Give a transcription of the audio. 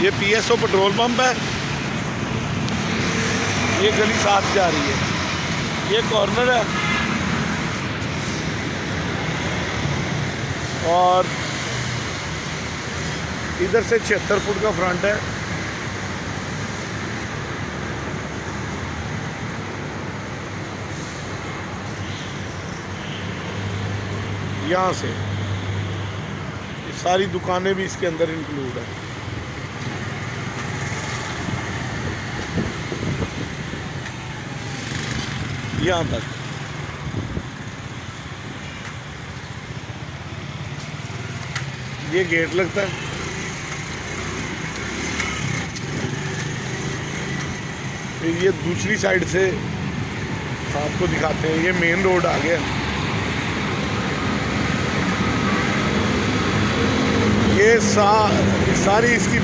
ये PSO petrol pump है। ये गली 7 जा रही है। ये कॉर्नर है और इधर से 76 फुट का फ्रंट है। यहाँ से ये सारी दुकानें भी इसके अंदर इंक्लूड है। यहाँ तक ये गेट लगता है। फिर ये दूसरी साइड से आपको दिखाते हैं। ये मेन रोड आ गया। ये सारी इसकी